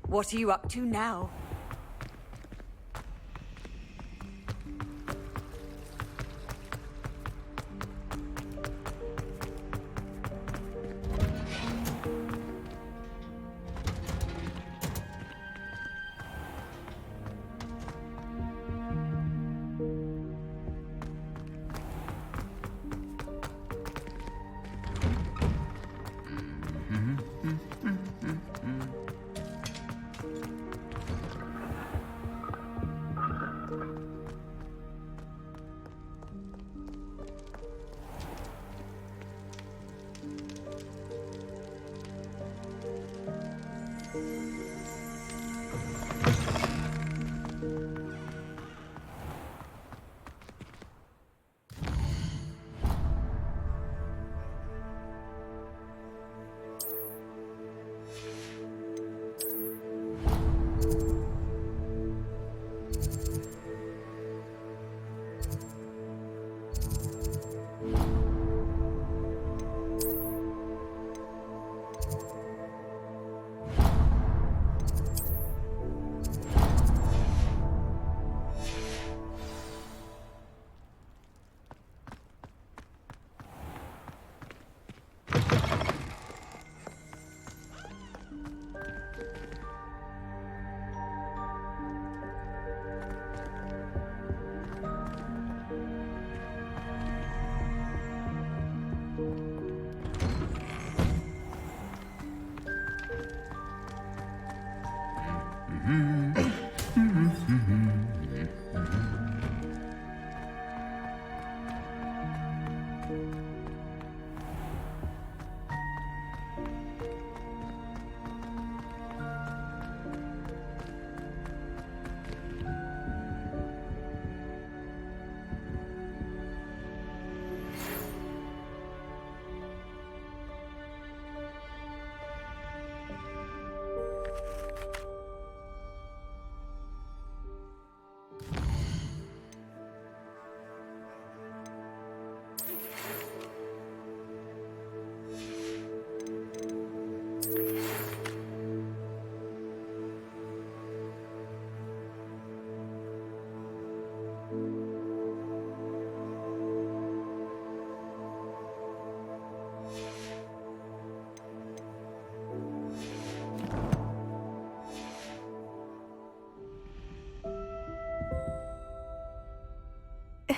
What are you up to now?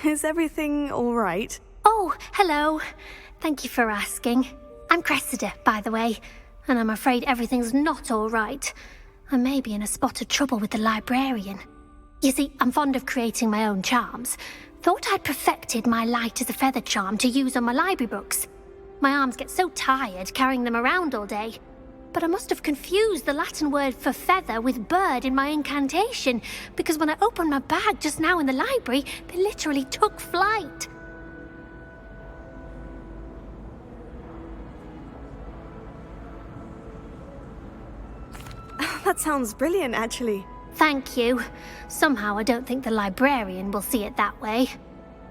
Is everything all right? Oh, hello. Thank you for asking. I'm Cressida, by the way, and I'm afraid everything's not all right. I may be in a spot of trouble with the librarian. You see, I'm fond of creating my own charms. Thought I'd perfected my light as a feather charm to use on my library books. My arms get so tired carrying them around all day. But I must have confused the Latin word for feather with bird in my incantation, because when I opened my bag just now in the library, they literally took flight. That sounds brilliant, actually. Thank you. Somehow I don't think the librarian will see it that way.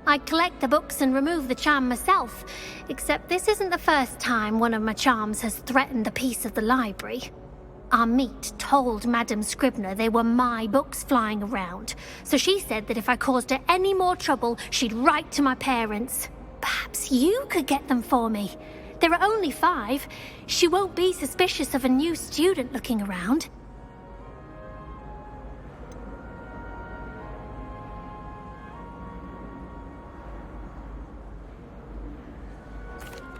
I collect the books and remove the charm myself, except this isn't the first time one of my charms has threatened the peace of the library. Our meet told Madame Scribner they were my books flying around, so she said that if I caused her any more trouble, she'd write to my parents. Perhaps you could get them for me. There are only 5. She won't be suspicious of a new student looking around.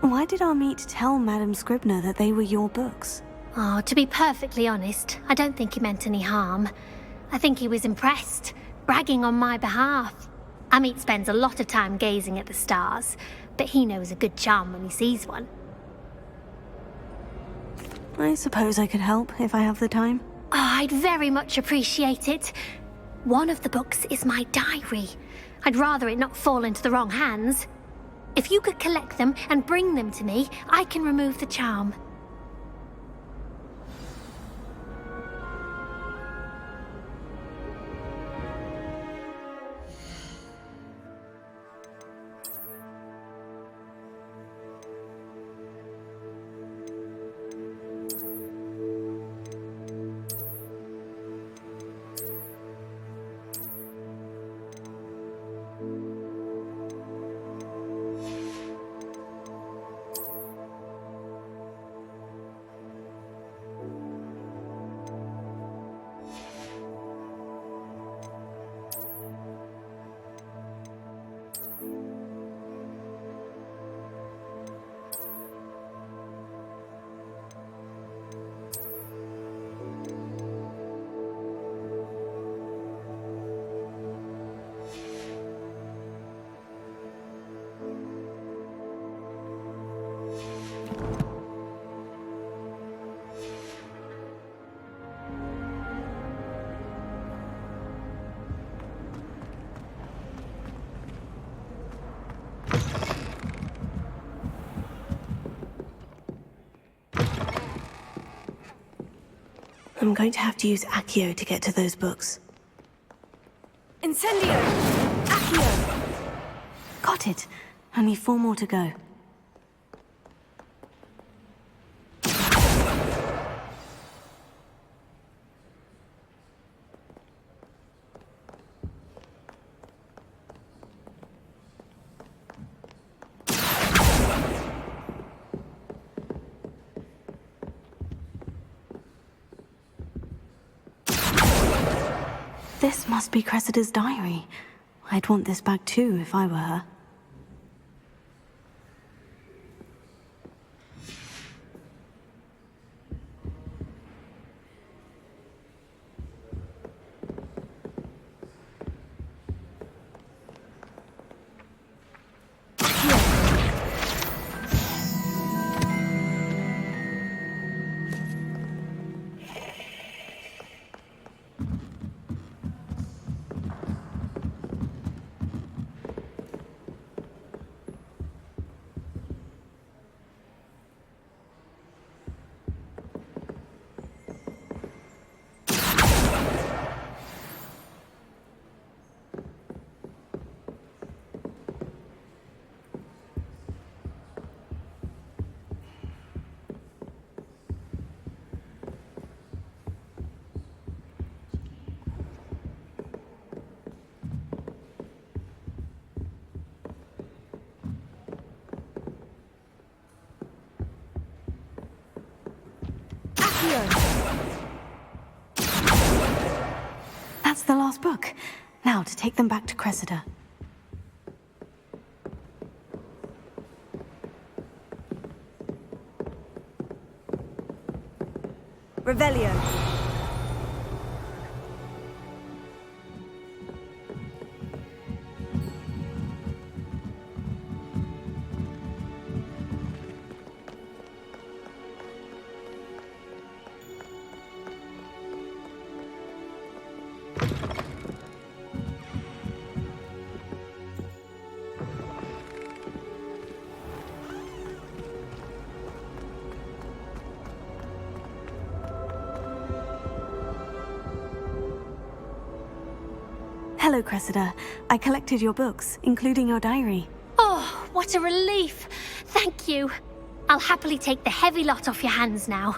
Why did our meet tell Madame Scribner that they were your books? Oh, to be perfectly honest, I don't think he meant any harm. I think he was impressed, bragging on my behalf. Amit spends a lot of time gazing at the stars, but he knows a good charm when he sees one. I suppose I could help if I have the time. Oh, I'd very much appreciate it. One of the books is my diary. I'd rather it not fall into the wrong hands. If you could collect them and bring them to me, I can remove the charm. I'm going to have to use Accio to get to those books. Incendio! Accio! Got it. Only 4 more to go. This must be Cressida's diary. I'd want this back too if I were her. That's the last book. Now to take them back to Cressida. Revelio. Hello, Cressida. I collected your books, including your diary. Oh, what a relief. Thank you. I'll happily take the heavy lot off your hands now.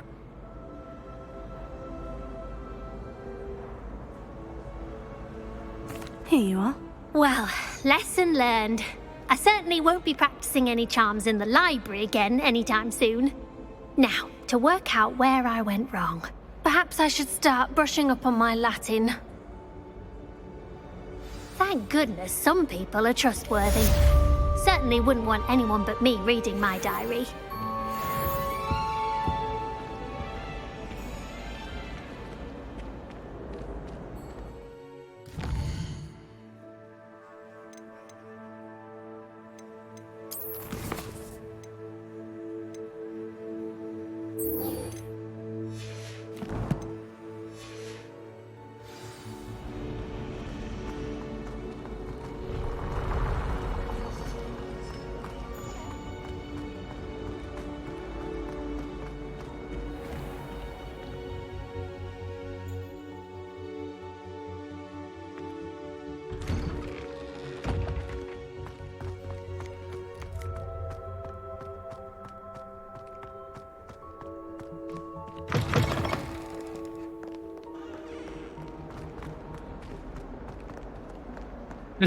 Here you are. Well, lesson learned. I certainly won't be practicing any charms in the library again anytime soon. Now, to work out where I went wrong. Perhaps I should start brushing up on my Latin. Thank goodness some people are trustworthy. Certainly wouldn't want anyone but me reading my diary.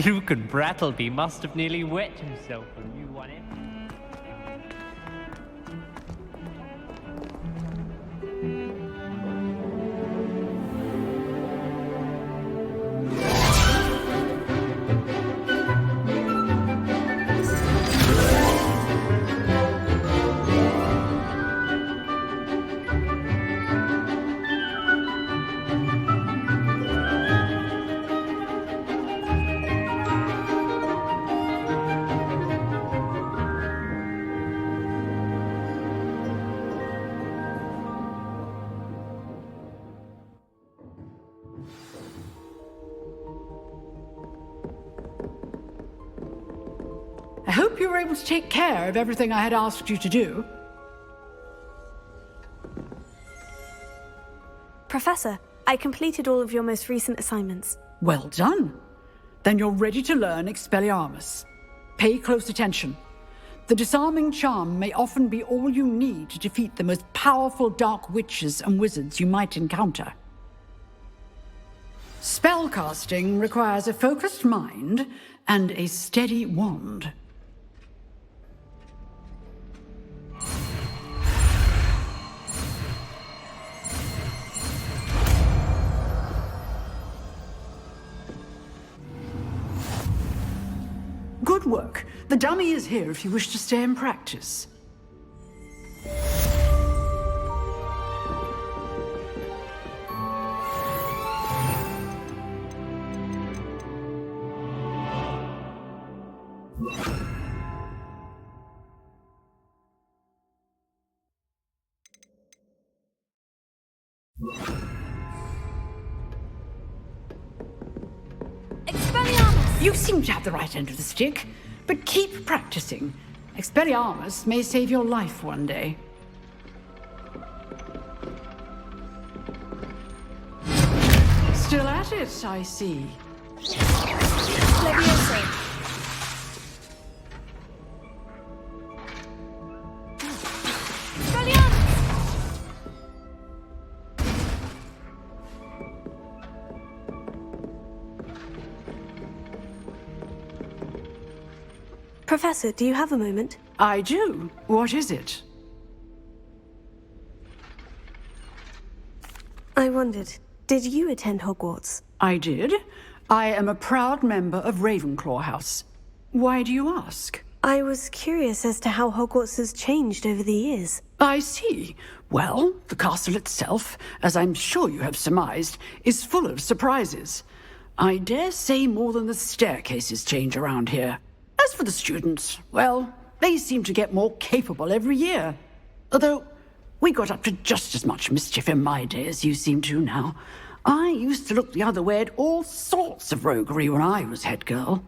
Luke and Brattleby must have nearly wet himself when you won it. I hope you were able to take care of everything I had asked you to do. Professor, I completed all of your most recent assignments. Well done. Then you're ready to learn Expelliarmus. Pay close attention. The disarming charm may often be all you need to defeat the most powerful dark witches and wizards you might encounter. Spellcasting requires a focused mind and a steady wand. Good work. The dummy is here if you wish to stay and practice. You seem to have the right end of the stick, but keep practicing. Expelliarmus may save your life one day. Still at it, I see. Levioso. Professor, do you have a moment? I do. What is it? I wondered, did you attend Hogwarts? I did. I am a proud member of Ravenclaw House. Why do you ask? I was curious as to how Hogwarts has changed over the years. I see. Well, the castle itself, as I'm sure you have surmised, is full of surprises. I dare say more than the staircases change around here. As for the students, well, they seem to get more capable every year. Although, we got up to just as much mischief in my day as you seem to now. I used to look the other way at all sorts of roguery when I was head girl.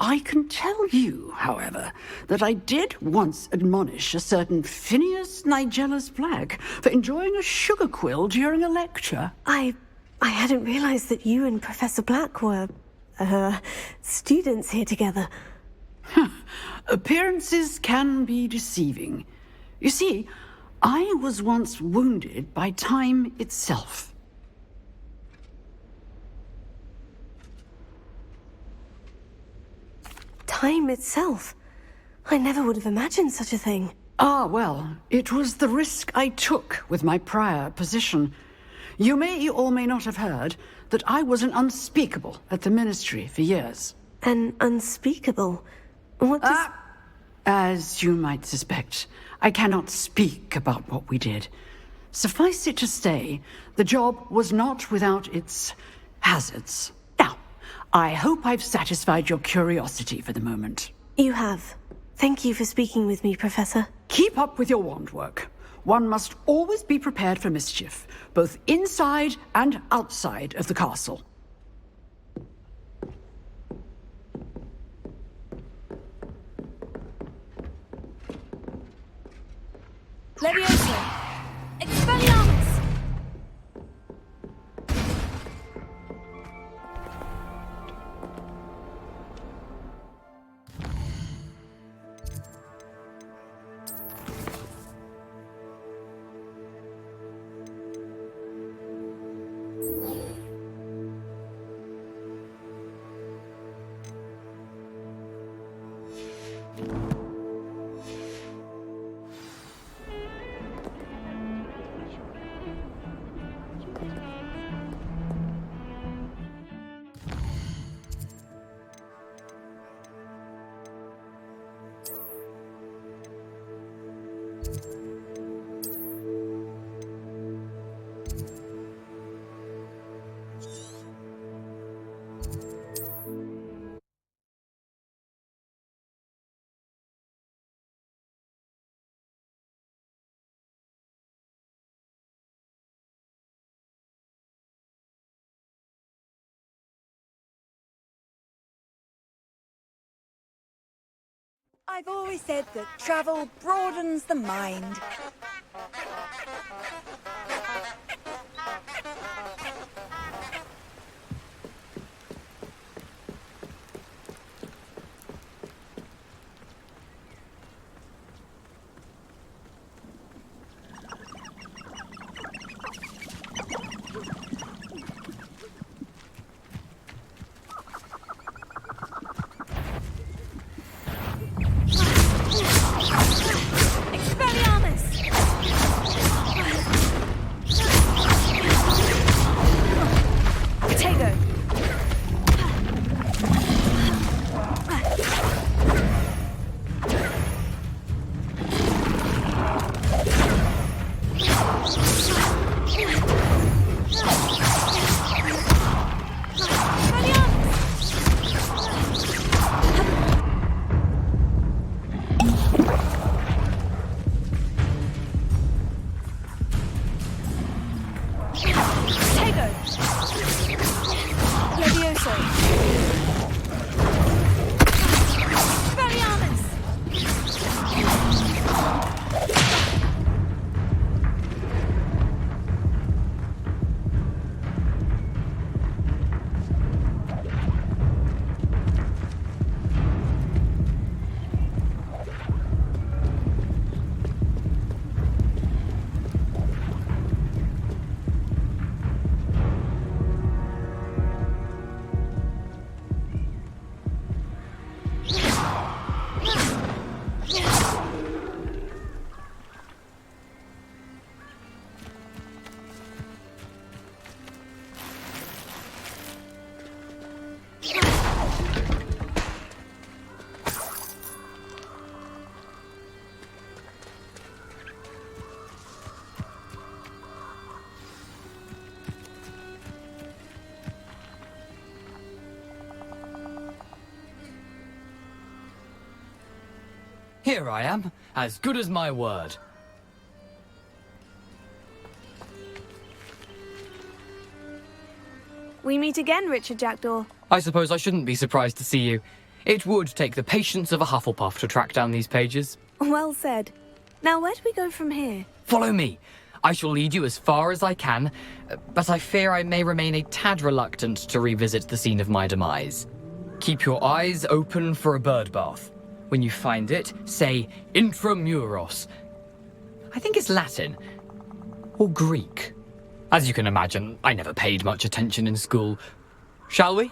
I can tell you, however, that I did once admonish a certain Phineas Nigella's Black for enjoying a sugar quill during a lecture. I hadn't realized that you and Professor Black were, students here together. Appearances can be deceiving. You see, I was once wounded by time itself. Time itself. I never would have imagined such a thing. Ah, well, it was the risk I took with my prior position. You may or may not have heard that I was an unspeakable at the Ministry for years. An unspeakable? What does... As you might suspect, I cannot speak about what we did. Suffice it to say, the job was not without its hazards. Now, I hope I've satisfied your curiosity for the moment. You have. Thank you for speaking with me, Professor. Keep up with your wand work. One must always be prepared for mischief, both inside and outside of the castle. Levioso! Expelliarmus! I've always said that travel broadens the mind. Here I am, as good as my word. We meet again, Richard Jackdaw. I suppose I shouldn't be surprised to see you. It would take the patience of a Hufflepuff to track down these pages. Well said. Now, where do we go from here? Follow me. I shall lead you as far as I can, but I fear I may remain a tad reluctant to revisit the scene of my demise. Keep your eyes open for a bird bath. When you find it, say intramuros. I think it's Latin. Or Greek. As you can imagine, I never paid much attention in school. Shall we?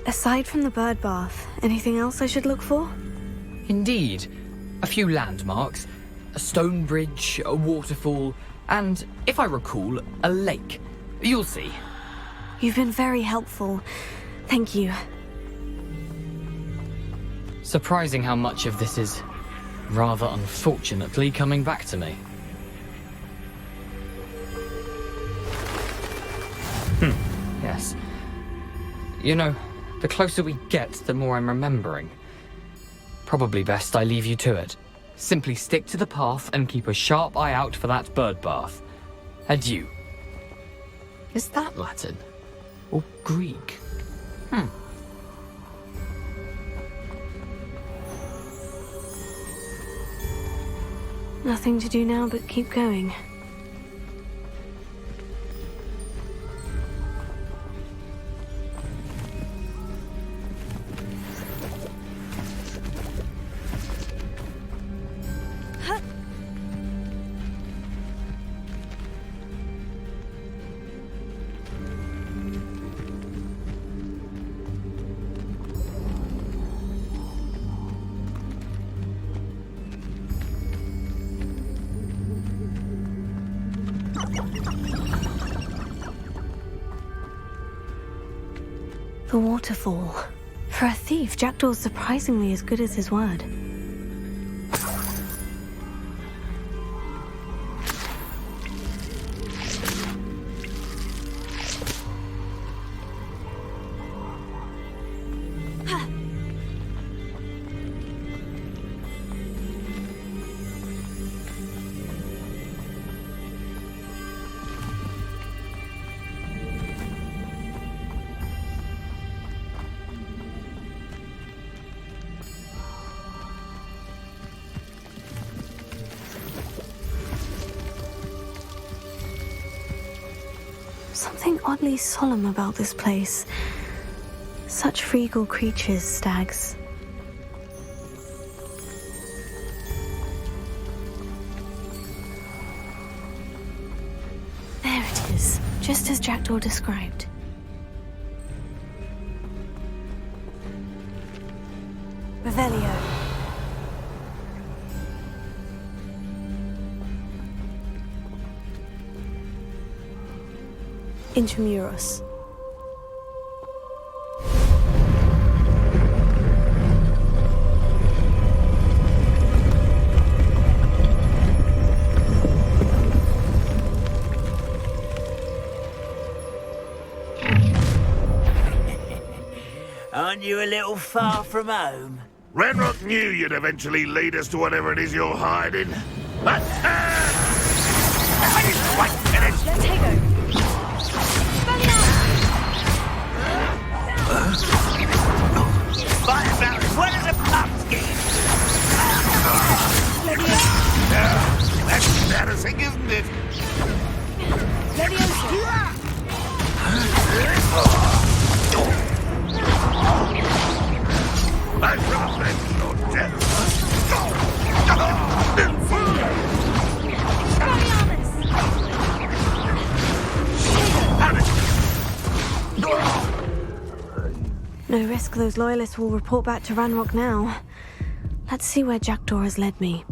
Aside from the bird bath, anything else I should look for? Indeed. A few landmarks. A stone bridge, a waterfall, and, if I recall, a lake. You'll see. You've been very helpful. Thank you. Surprising how much of this is, rather unfortunately, coming back to me. Yes. You know, the closer we get, the more I'm remembering. Probably best I leave you to it. Simply stick to the path and keep a sharp eye out for that bird bath. Adieu. Is that Latin? Or Greek? Nothing to do now but keep going. The waterfall. For a thief, Jackdaw's surprisingly as good as his word. Something oddly solemn about this place. Such regal creatures, stags. There it is, just as Jackdaw described. Revelio. Intramuros. Aren't you a little far from home? Ranrock knew you'd eventually lead us to whatever it is you're hiding. But, I didn't quite finish. Let's go. Fight about one of the pumpkins! That's embarrassing, isn't it? I remember your death. No risk those loyalists will report back to Ranrock now. Let's see where Jackdaw has led me.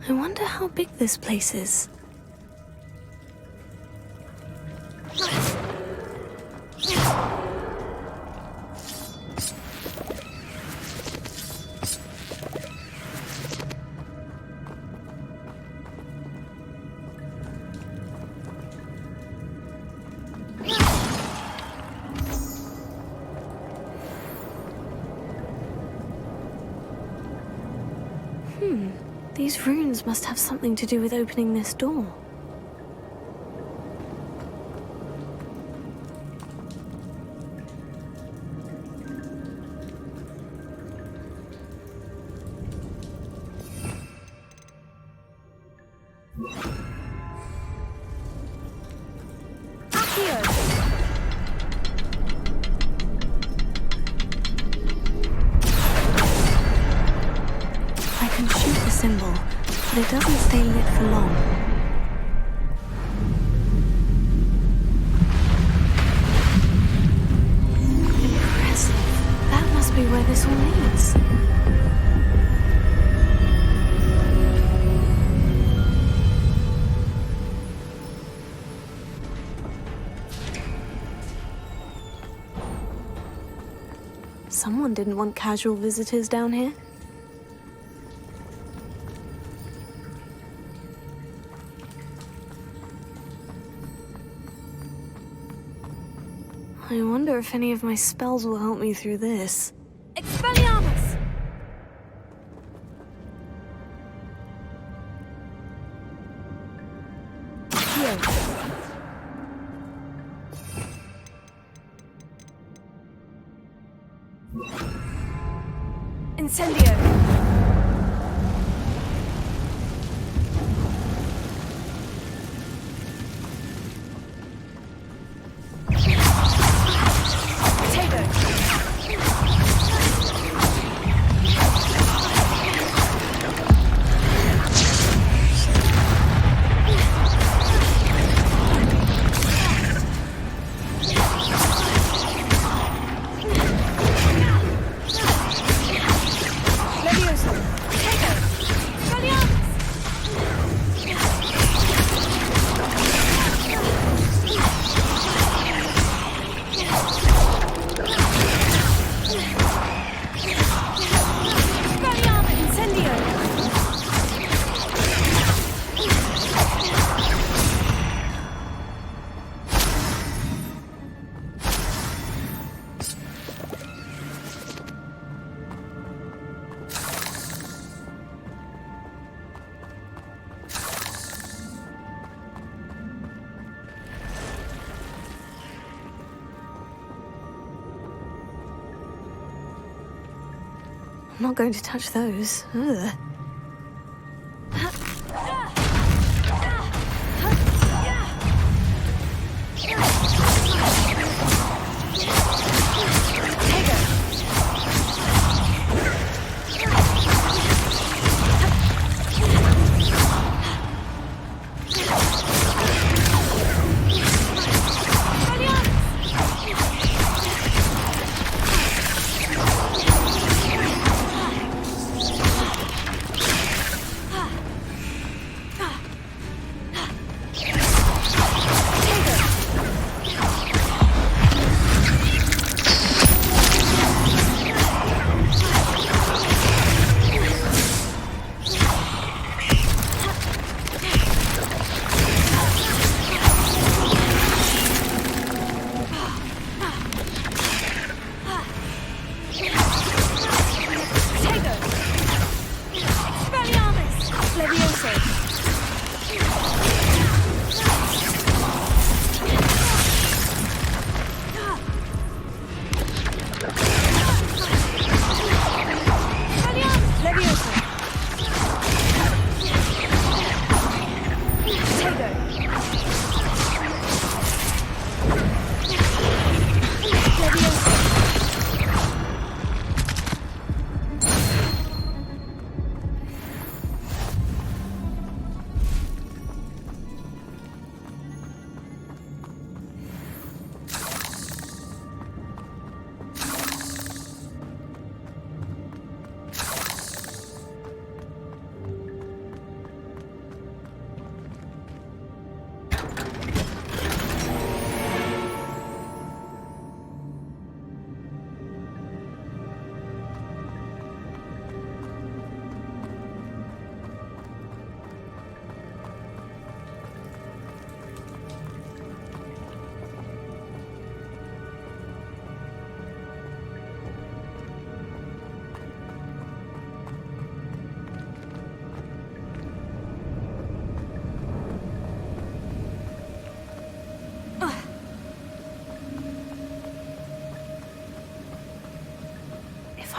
I wonder how big this place is. These runes must have something to do with opening this door. Symbol, but it doesn't stay lit for long. Impressive. That must be where this all leads. Someone didn't want casual visitors down here. I wonder if any of my spells will help me through this. Expelliarmus! Here. Incendio! I'm not going to touch those. Ugh.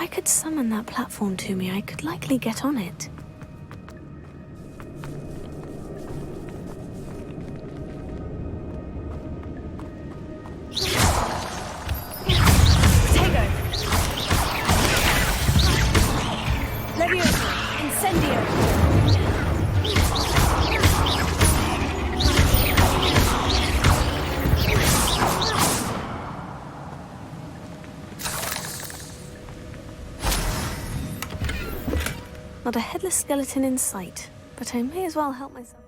I could summon that platform to me, I could likely get on it. Not a headless skeleton in sight, but I may as well help myself.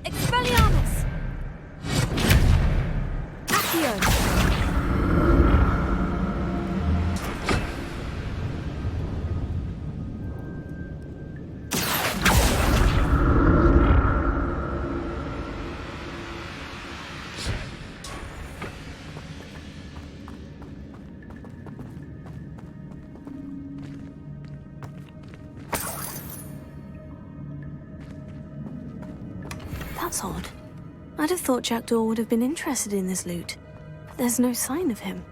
Expelliarmus! Accio! That's odd. I'd have thought Jackdaw would have been interested in this loot, but there's no sign of him.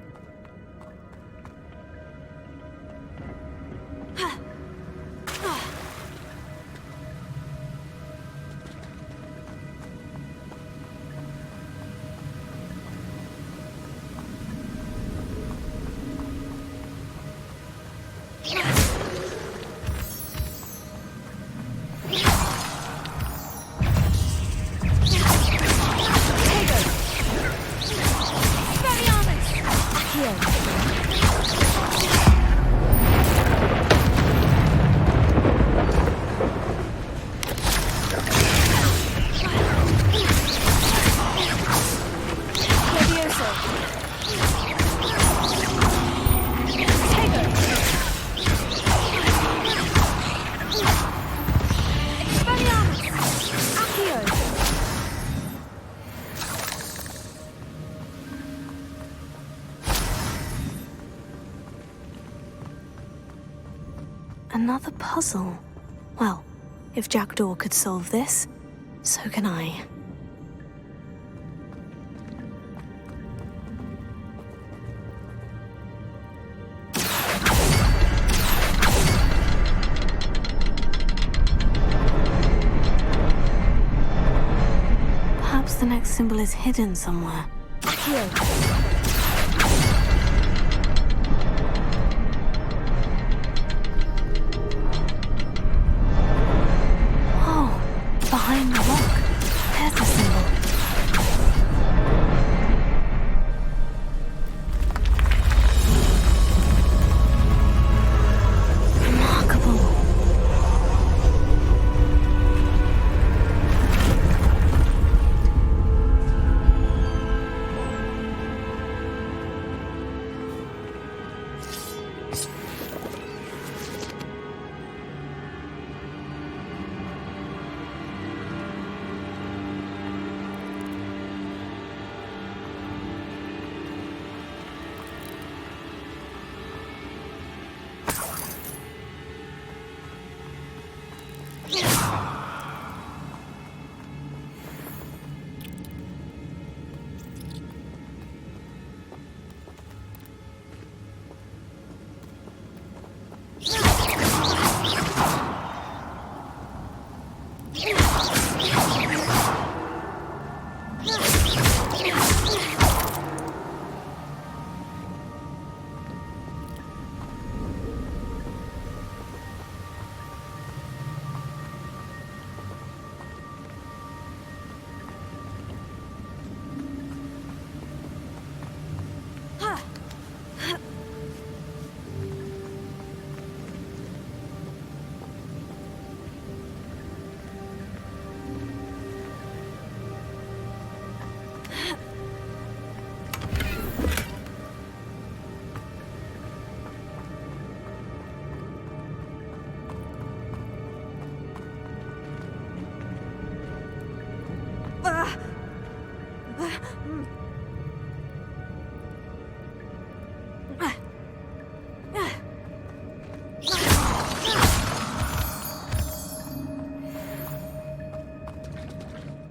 Another puzzle. Well, if Jackdaw could solve this, so can I. Perhaps the next symbol is hidden somewhere. Accio! Behind the rock, there's the symbol. Remarkable.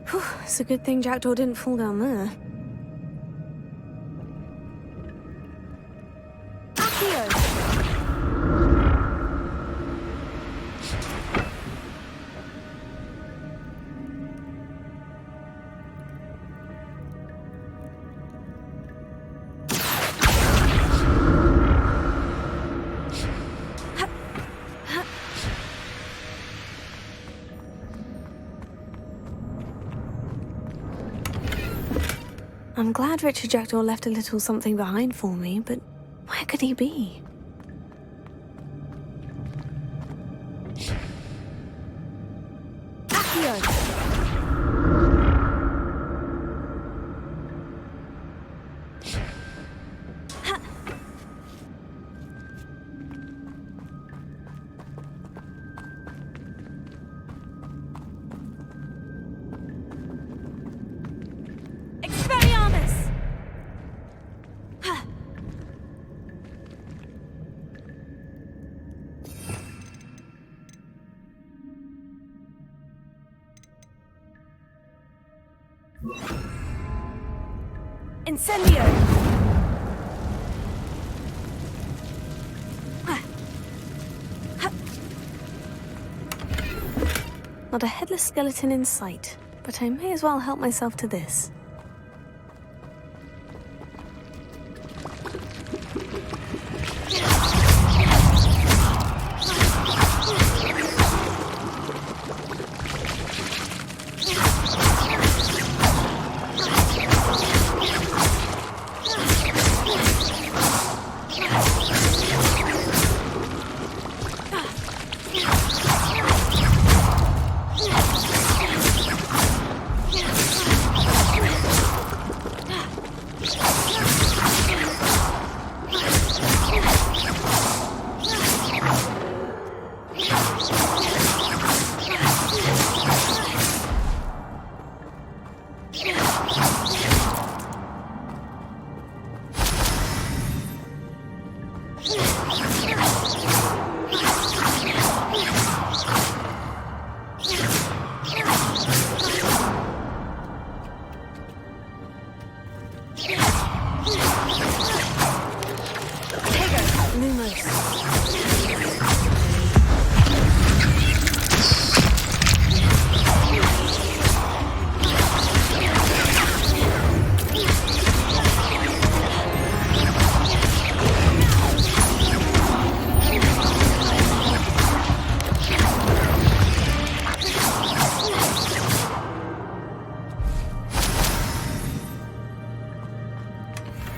Whew, it's a good thing Jackdaw didn't fall down there. I'm glad Richard Jackdaw left a little something behind for me, but where could he be? Incendio! Not a headless skeleton in sight, but I may as well help myself to this.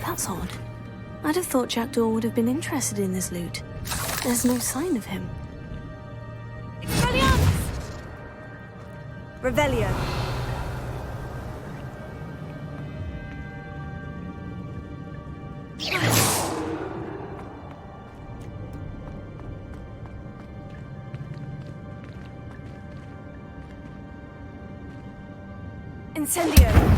That's odd. I'd have thought Jackdaw would have been interested in this loot. There's no sign of him. Expelliarmus! Revelio. Incendio.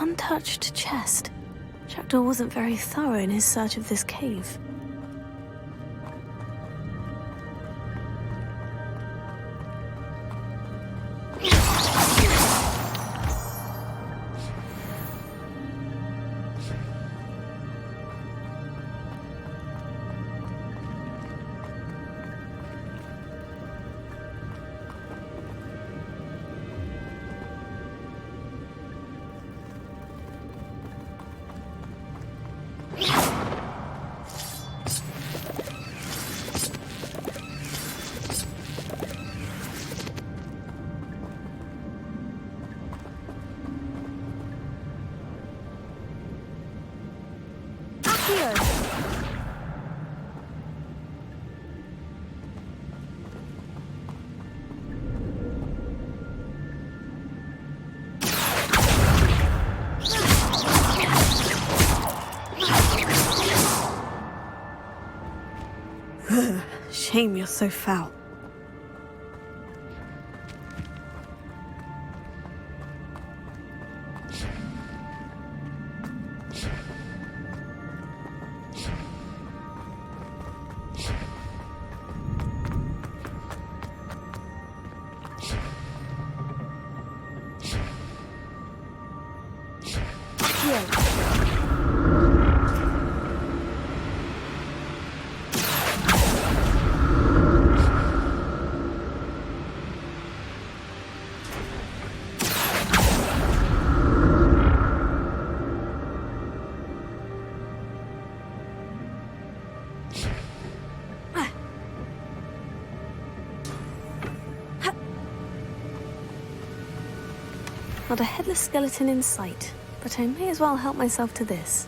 Untouched chest. Jackdaw wasn't very thorough in his search of this cave. Shame you're so foul. Not a headless skeleton in sight, but I may as well help myself to this.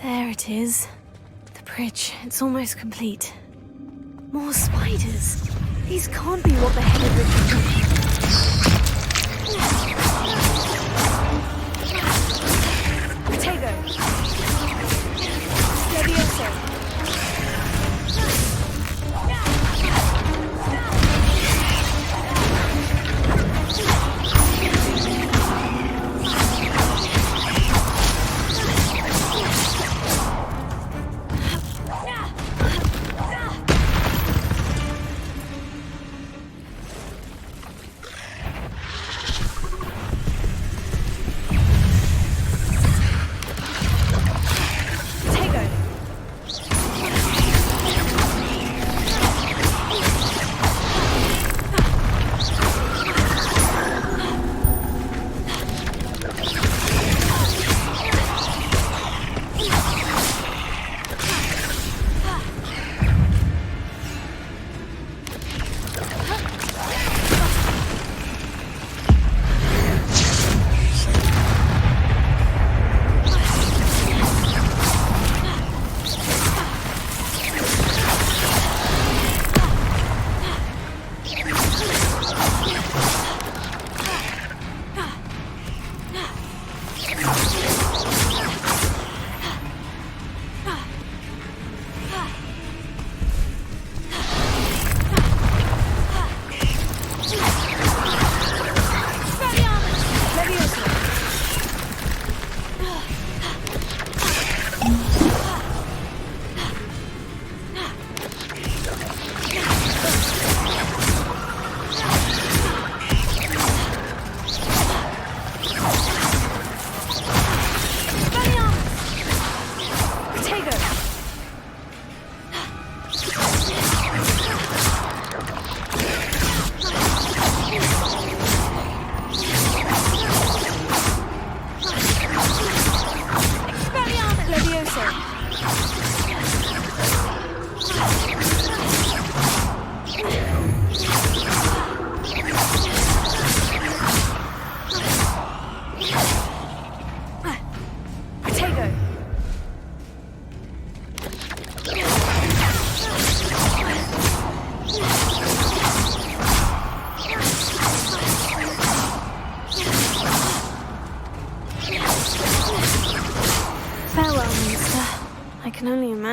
There it is. The bridge. It's almost complete. More spiders. These can't be what the headed ritual. Potato. Levioso.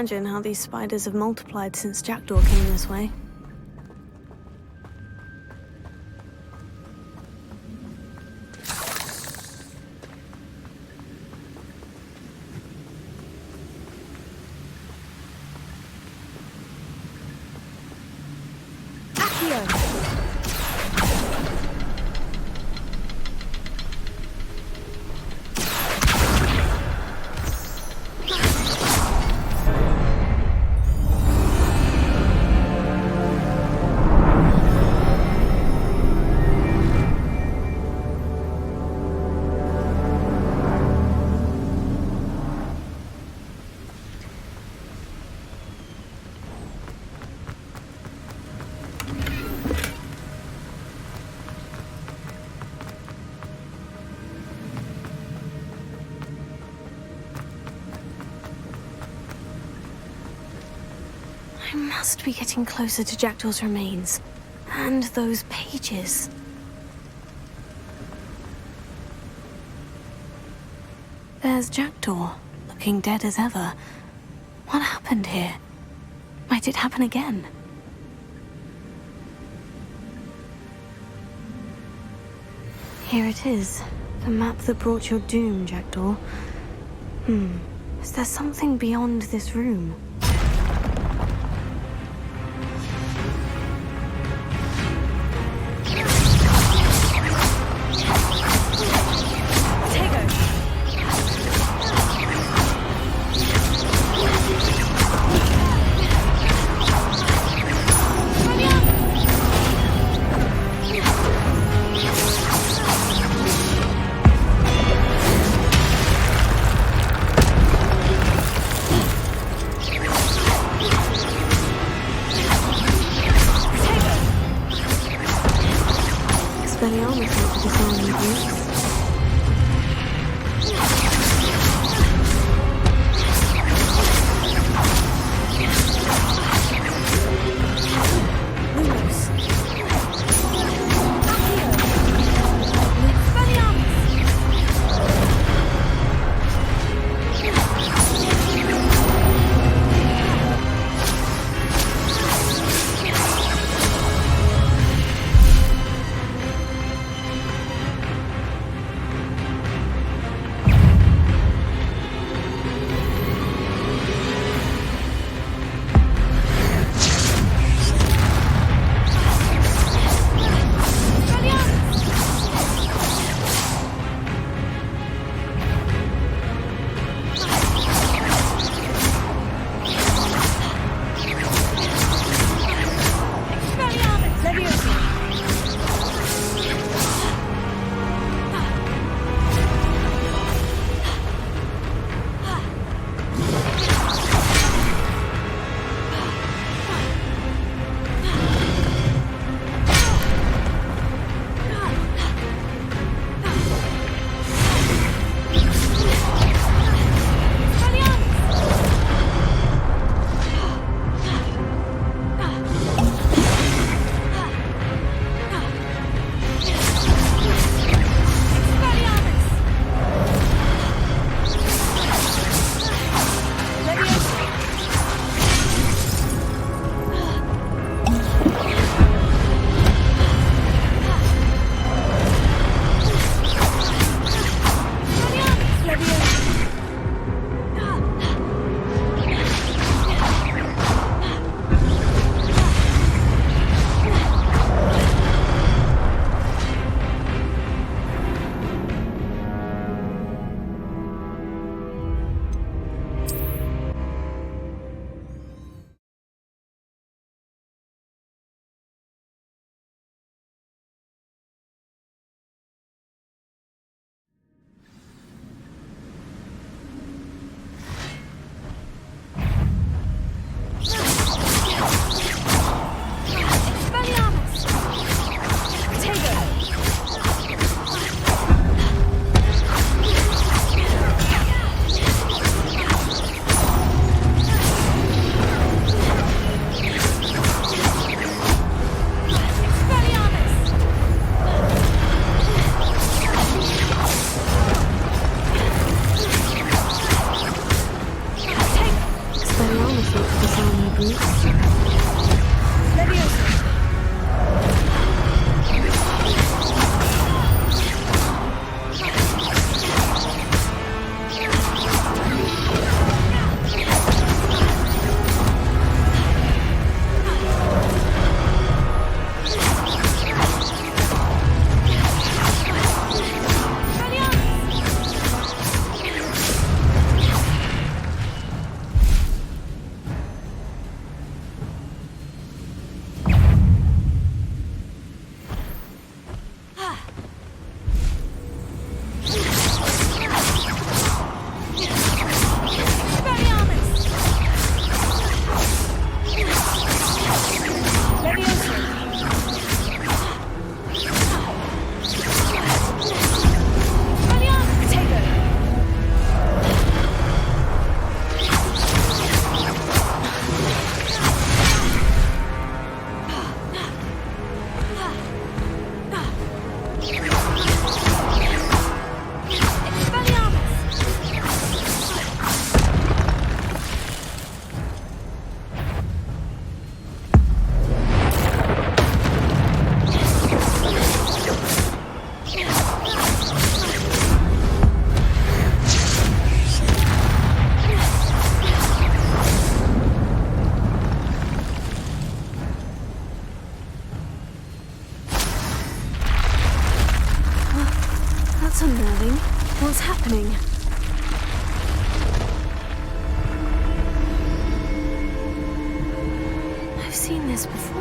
imagine how these spiders have multiplied since Jackdaw came this way. I must be getting closer to Jackdaw's remains. And those pages. There's Jackdaw, looking dead as ever. What happened here? Might it happen again? Here it is. The map that brought your doom, Jackdaw. Is there something beyond this room? happening? I've seen this before.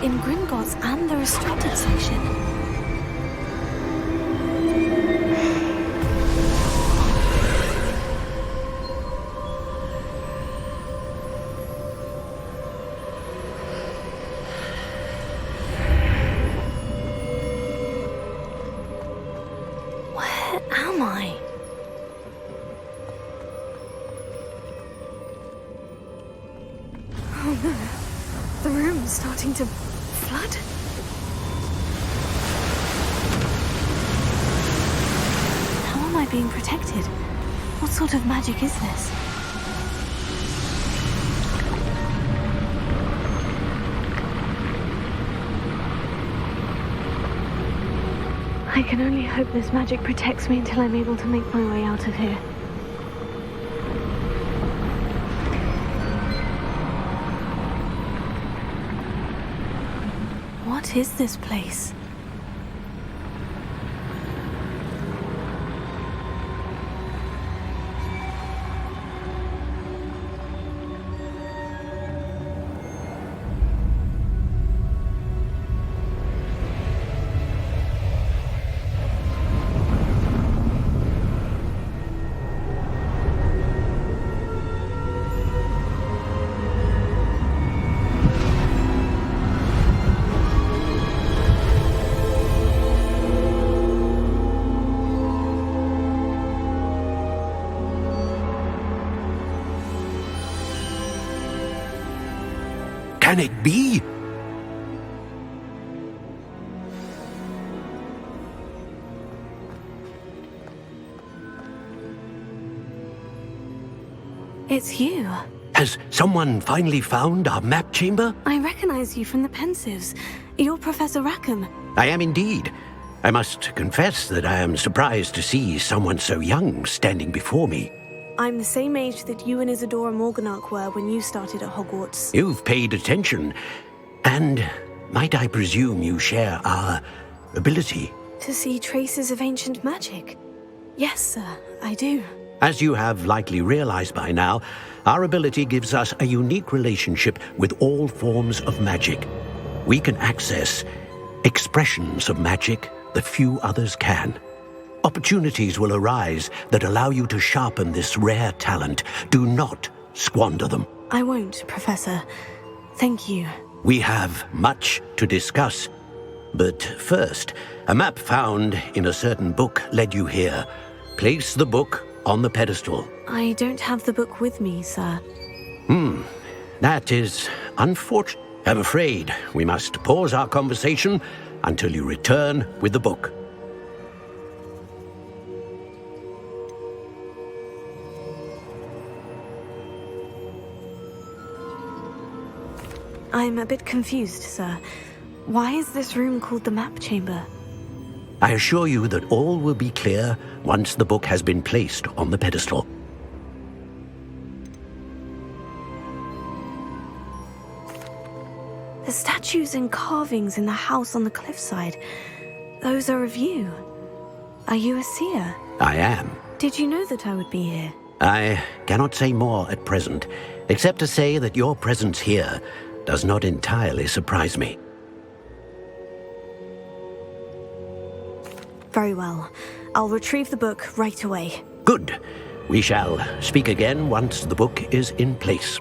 In Gringotts and the restricted section. Where am I? Oh no. The room's starting to flood? How am I being protected? What sort of magic is this? I can only hope this magic protects me until I'm able to make my way out of here. What is this place? Can it be? It's you. Has someone finally found our map chamber? I recognize you from the Pensives. You're Professor Rackham. I am indeed. I must confess that I am surprised to see someone so young standing before me. I'm the same age that you and Isadora Morganach were when you started at Hogwarts. You've paid attention. And might I presume you share our ability? To see traces of ancient magic? Yes, sir, I do. As you have likely realized by now, our ability gives us a unique relationship with all forms of magic. We can access expressions of magic that few others can. Opportunities will arise that allow you to sharpen this rare talent. Do not squander them. I won't, Professor. Thank you. We have much to discuss. But first, a map found in a certain book led you here. Place the book on the pedestal. I don't have the book with me, sir. That is unfortunate. I'm afraid we must pause our conversation until you return with the book. I'm a bit confused, sir. Why is this room called the map chamber? I assure you that all will be clear once the book has been placed on the pedestal. The statues and carvings in the house on the cliffside, those are of you. Are you a seer? I am. Did you know that I would be here? I cannot say more at present, except to say that your presence here does not entirely surprise me. Very well. I'll retrieve the book right away. Good. We shall speak again once the book is in place.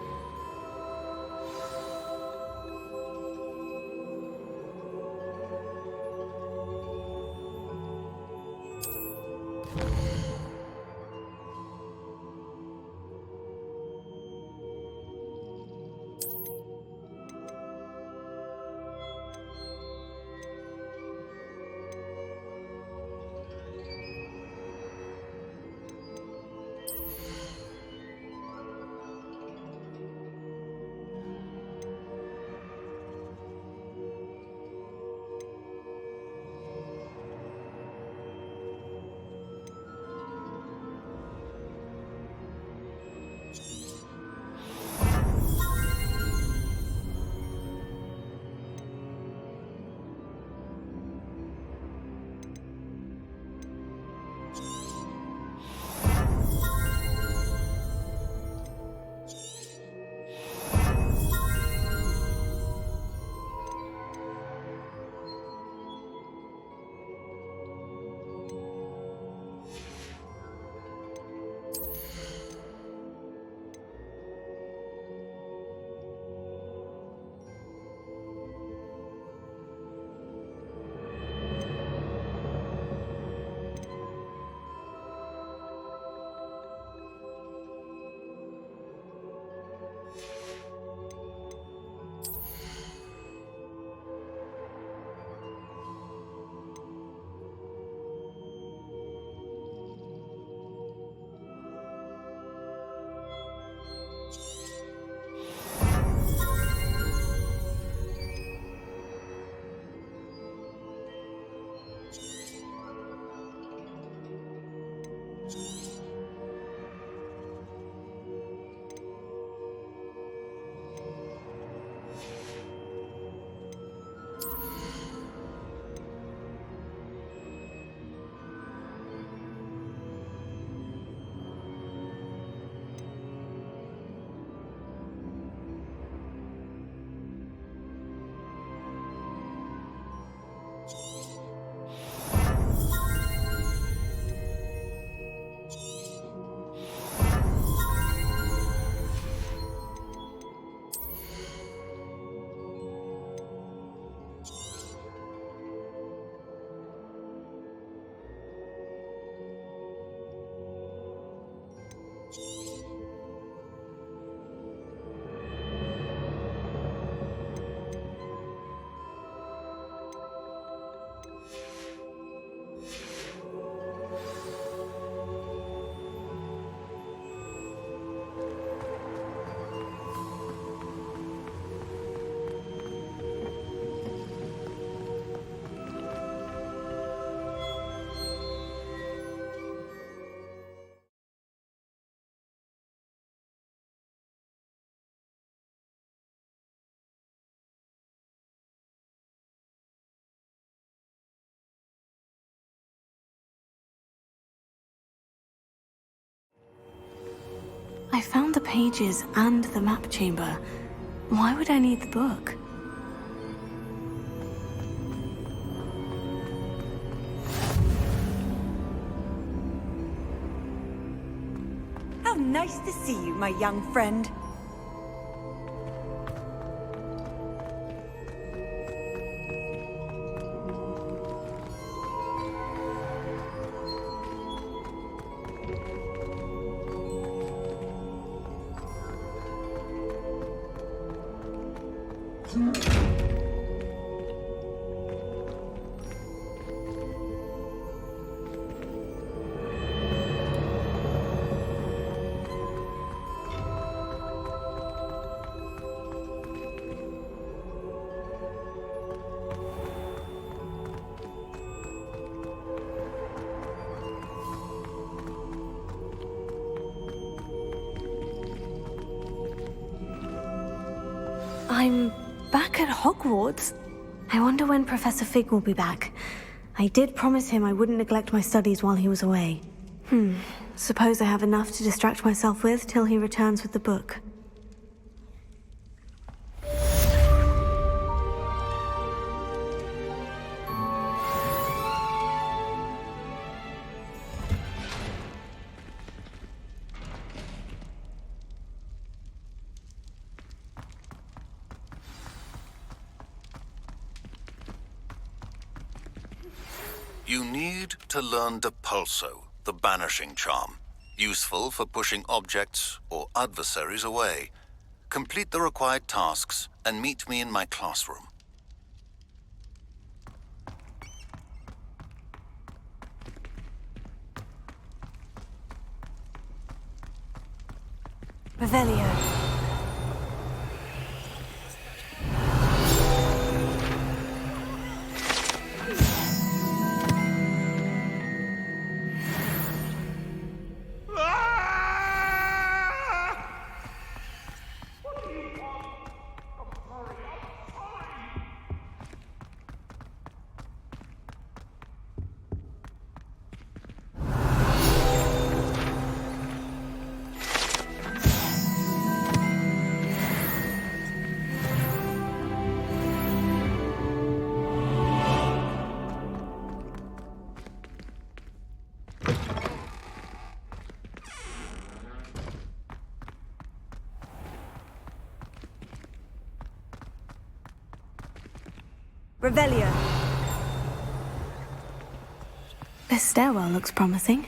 I found the pages and the map chamber. Why would I need the book? How nice to see you, my young friend. I'm back at Hogwarts. I wonder when Professor Fig will be back. I did promise him I wouldn't neglect my studies while he was away. Suppose I have enough to distract myself with till he returns with the book. You need to learn Depulso, the banishing charm. Useful for pushing objects or adversaries away. Complete the required tasks and meet me in my classroom. Revelio. Revelio. This stairwell looks promising.